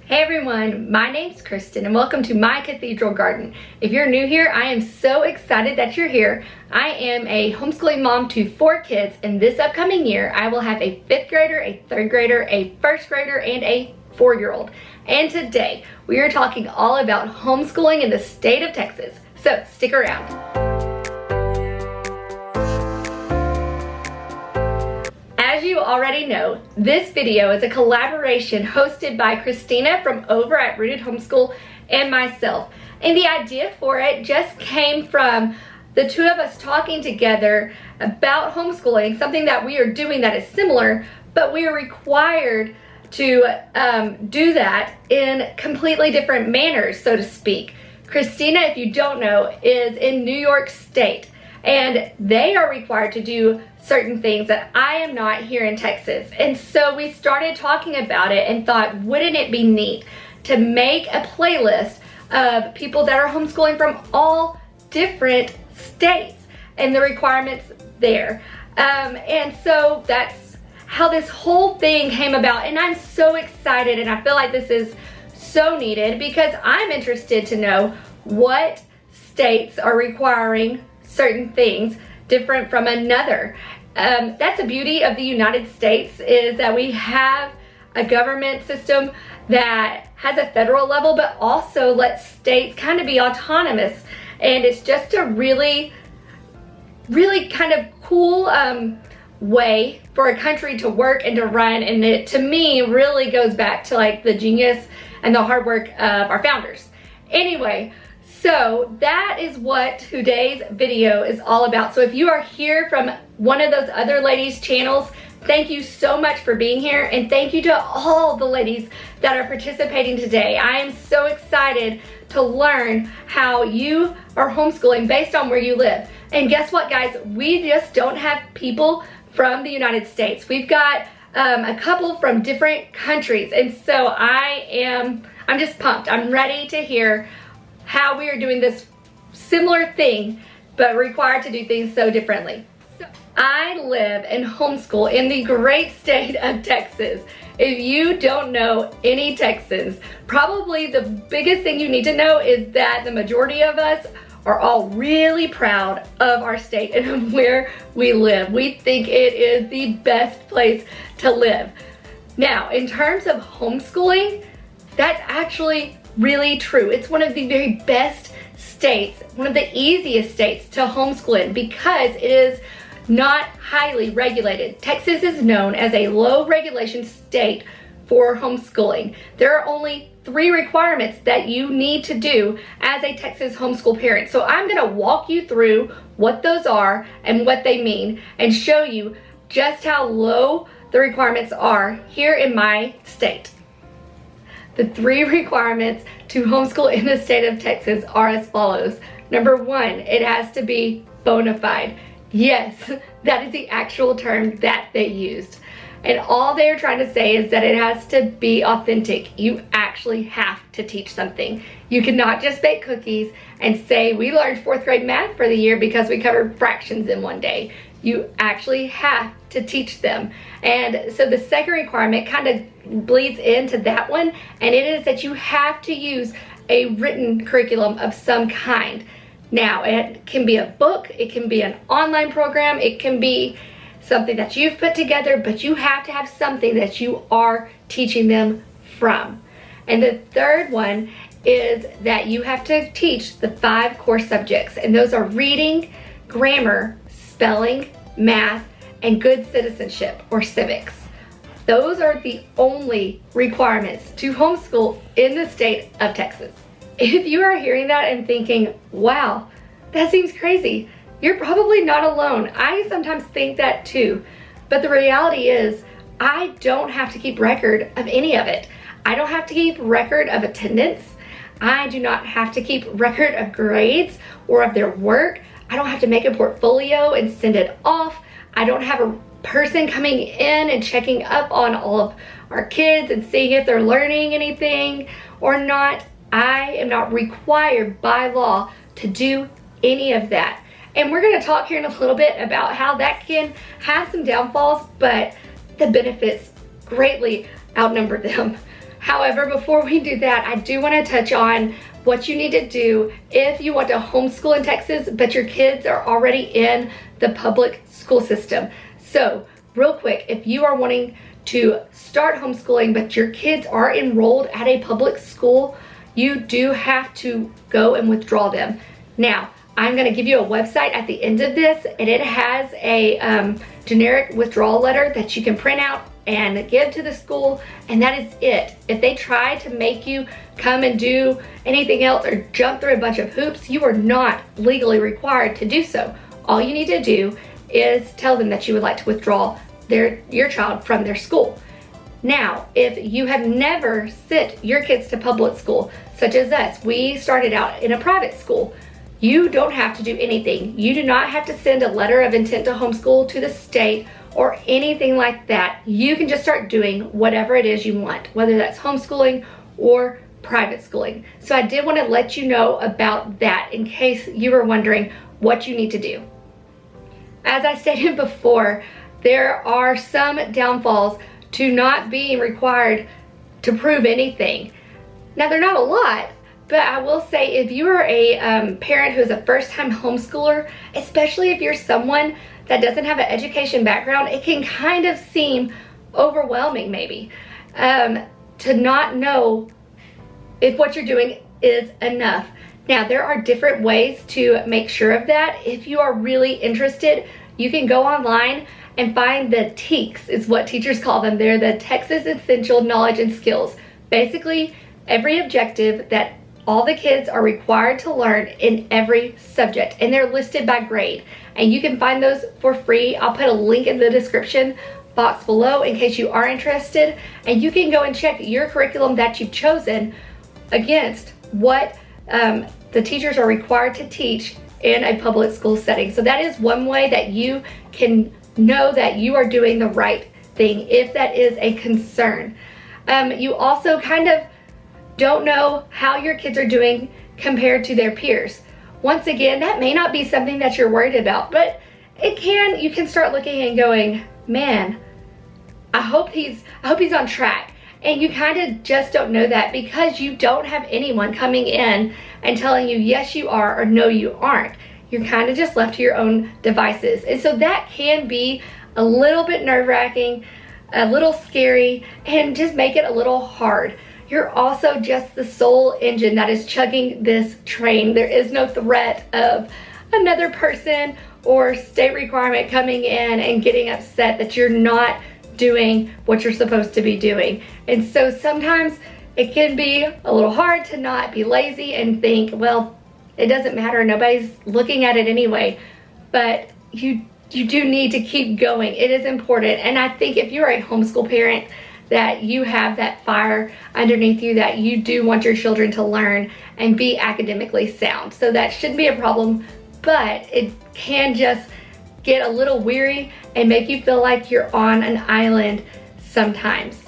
Hey everyone, my name's Kristen and welcome to my Cathedral garden. If you're new here, I am so excited that you're here. I am a homeschooling mom to 4 kids, and this upcoming year I will have a 5th grader, a 3rd grader, a 1st grader, and a 4-year-old. And today we are talking all about homeschooling in the state of Texas. So stick around. As you already know, this video is a collaboration hosted by Christina from over at Rooted Homeschool and myself. And the idea for it just came from the two of us talking together about homeschooling, something that we are doing that is similar, but we are required to do that in completely different manners, so to speak. Christina, if you don't know, is in New York State, and they are required to do certain things that I am not here in Texas. And so we started talking about it and thought, wouldn't it be neat to make a playlist of people that are homeschooling from all different states and the requirements there. And so that's how this whole thing came about. And I'm so excited, and I feel like this is so needed because I'm interested to know what states are requiring certain things different from another. That's the beauty of the United States, is that we have a government system that has a federal level but also lets states kind of be autonomous, and it's just a really kind of cool way for a country to work and to run. And it, to me, really goes back to like the genius and the hard work of our founders. Anyway, so that is what today's video is all about. So if you are here from one of those other ladies' channels, thank you so much for being here, and thank you to all the ladies that are participating today. I am so excited to learn how you are homeschooling based on where you live. And guess what, guys? We just don't have people from the United States. We've got a couple from different countries, and so I'm just pumped. I'm ready to hear how we are doing this similar thing but required to do things so differently. So, I live and homeschool in the great state of Texas. If you don't know any Texans, probably the biggest thing you need to know is that the majority of us are all really proud of our state and of where we live. We think it is the best place to live. Now, in terms of homeschooling, that's actually really true. It's one of the very best states, one of the easiest states to homeschool in because it is not highly regulated. Texas is known as a low regulation state for homeschooling. There are only 3 requirements that you need to do as a Texas homeschool parent. So I'm going to walk you through what those are and what they mean and show you just how low the requirements are here in my state. The 3 requirements to homeschool in the state of Texas are as follows. Number 1, it has to be bona fide. Yes, that is the actual term that they used. And all they're trying to say is that it has to be authentic. You actually have to teach something. You cannot just bake cookies and say, we learned 4th grade math for the year because we covered fractions in one day. You actually have to teach them. And so the second requirement kind of bleeds into that one, and it is that you have to use a written curriculum of some kind. Now, it can be a book, it can be an online program, it can be something that you've put together, but you have to have something that you are teaching them from. And the third one is that you have to teach the 5 core subjects, and those are reading, grammar, spelling, math, and good citizenship or civics. Those are the only requirements to homeschool in the state of Texas. If you are hearing that and thinking, wow, that seems crazy, you're probably not alone. I sometimes think that too. But the reality is, I don't have to keep record of any of it. I don't have to keep record of attendance. I do not have to keep record of grades or of their work. I don't have to make a portfolio and send it off. I don't have a person coming in and checking up on all of our kids and seeing if they're learning anything or not. I am not required by law to do any of that. And we're going to talk here in a little bit about how that can have some downfalls, but the benefits greatly outnumber them. However, before we do that, I do want to touch on what you need to do if you want to homeschool in Texas, but your kids are already in the public school system. So, real quick, if you are wanting to start homeschooling, but your kids are enrolled at a public school, you do have to go and withdraw them. Now, I'm going to give you a website at the end of this, and it has a generic withdrawal letter that you can print out and give to the school, and that is it. If they try to make you come and do anything else or jump through a bunch of hoops, you are not legally required to do so. All you need to do is tell them that you would like to withdraw your child from their school. Now, if you have never sent your kids to public school, such as us, we started out in a private school, you don't have to do anything. You do not have to send a letter of intent to homeschool to the state or anything like that. You can just start doing whatever it is you want, whether that's homeschooling or private schooling. So I did want to let you know about that in case you were wondering what you need to do. As I stated before, there are some downfalls to not being required to prove anything. Now, they're not a lot, but I will say if you are a parent who is a first-time homeschooler, especially if you're someone that doesn't have an education background, it can kind of seem overwhelming maybe to not know if what you're doing is enough. Now, there are different ways to make sure of that. If you are really interested, you can go online and find the TEKS, is what teachers call them. They're the Texas Essential Knowledge and Skills. Basically, every objective that all the kids are required to learn in every subject, and they're listed by grade. And you can find those for free. I'll put a link in the description box below in case you are interested. And you can go and check your curriculum that you've chosen against what the teachers are required to teach in a public school setting. So that is one way that you can know that you are doing the right thing if that is a concern. You also kind of don't know how your kids are doing compared to their peers. Once again, that may not be something that you're worried about, but you can start looking and going, man, I hope he's on track. And you kind of just don't know that because you don't have anyone coming in and telling you yes you are or no you aren't. You're kind of just left to your own devices. And so that can be a little bit nerve-wracking, a little scary, and just make it a little hard. You're also just the sole engine that is chugging this train. There is no threat of another person or state requirement coming in and getting upset that you're not doing what you're supposed to be doing. And so sometimes it can be a little hard to not be lazy and think, well, it doesn't matter, nobody's looking at it anyway. But you do need to keep going. It is important. And I think if you're a homeschool parent, that you have that fire underneath you, that you do want your children to learn and be academically sound. So that shouldn't be a problem, but it can just get a little weary and make you feel like you're on an island sometimes.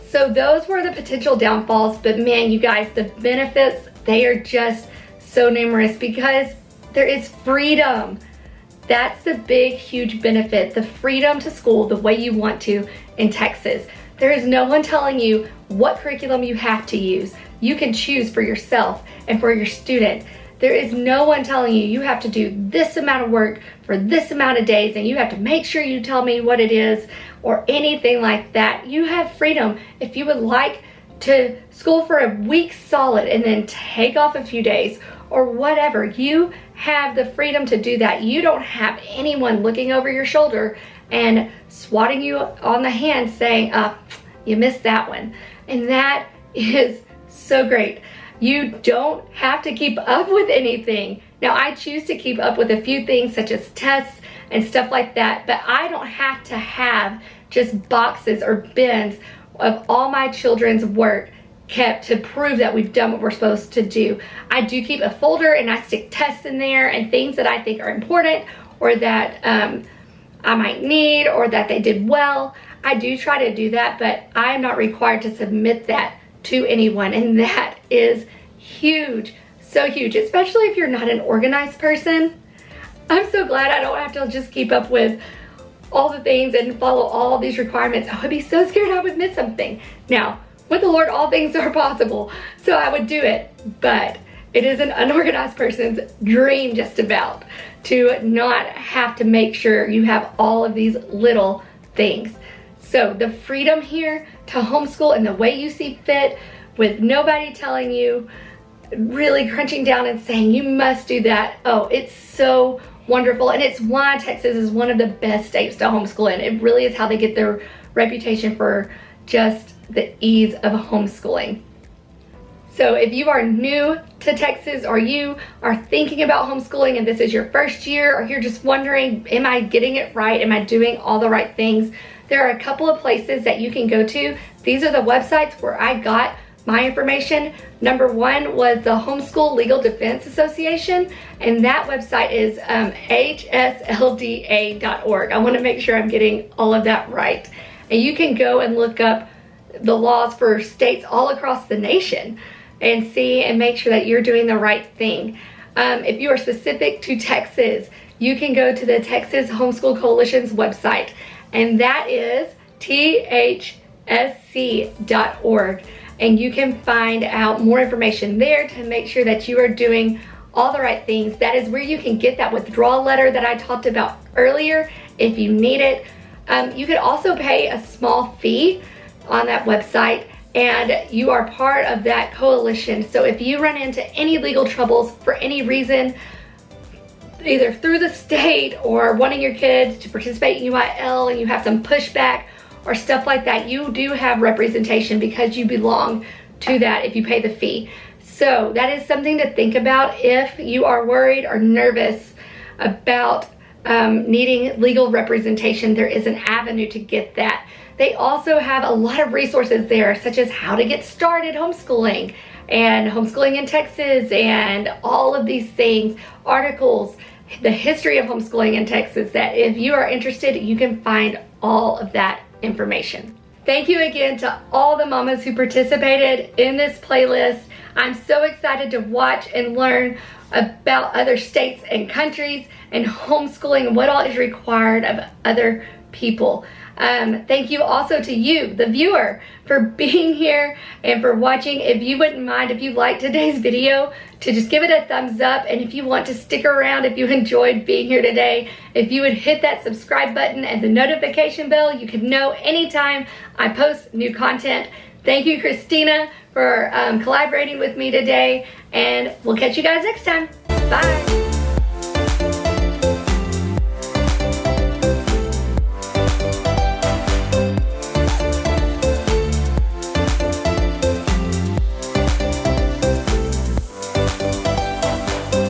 So those were the potential downfalls, but man, you guys, the benefits, they are just so numerous because there is freedom. That's the big, huge benefit, the freedom to school the way you want to in Texas. There is no one telling you what curriculum you have to use. You can choose for yourself and for your student. There is no one telling you you have to do this amount of work for this amount of days and you have to make sure you tell me what it is or anything like that. You have freedom. If you would like to school for a week solid and then take off a few days or whatever, you have the freedom to do that. You don't have anyone looking over your shoulder and swatting you on the hand saying, you missed that one. And that is so great. You don't have to keep up with anything. Now, I choose to keep up with a few things such as tests and stuff like that, but I don't have to have just boxes or bins of all my children's work kept to prove that we've done what we're supposed to do. I do keep a folder and I stick tests in there and things that I think are important or that I might need or that they did well. I do try to do that, but I am not required to submit that to anyone, and that is huge, so huge, especially if you're not an organized person. I'm so glad I don't have to just keep up with all the things and follow all these requirements. I would be so scared I would miss something. Now, with the Lord, all things are possible. So I would do it, but it is an unorganized person's dream just about to not have to make sure you have all of these little things. So the freedom here to homeschool in the way you see fit, with nobody telling you, really crunching down and saying you must do that. Oh, it's so wonderful. And it's why Texas is one of the best states to homeschool in. It really is how they get their reputation for just the ease of homeschooling. So if you are new to Texas, or you are thinking about homeschooling and this is your first year, or you're just wondering, am I getting it right? Am I doing all the right things? There are a couple of places that you can go to. These are the websites where I got my information. Number one was the Homeschool Legal Defense Association, and that website is hslda.org. I want to make sure I'm getting all of that right. And you can go and look up the laws for states all across the nation and see and make sure that you're doing the right thing. If you are specific to Texas, you can go to the Texas Homeschool Coalition's website, and that is thsc.org. And you can find out more information there to make sure that you are doing all the right things. That is where you can get that withdrawal letter that I talked about earlier if you need it. You could also pay a small fee on that website, and you are part of that coalition. So if you run into any legal troubles for any reason, either through the state or wanting your kids to participate in UIL and you have some pushback or stuff like that, you do have representation because you belong to that if you pay the fee. So that is something to think about if you are worried or nervous about needing legal representation. There is an avenue to get that. They also have a lot of resources there, such as how to get started homeschooling and homeschooling in Texas and all of these things, articles, the history of homeschooling in Texas, that if you are interested, you can find all of that information. Thank you again to all the mamas who participated in this playlist. I'm so excited to watch and learn about other states and countries and homeschooling and what all is required of other people. Thank you also to you, the viewer, for being here and for watching. If you wouldn't mind, if you liked today's video, to just give it a thumbs up. And if you want to stick around, if you enjoyed being here today, if you would hit that subscribe button and the notification bell, you can know anytime I post new content. Thank you, Christina, for collaborating with me today, and we'll catch you guys next time. Bye.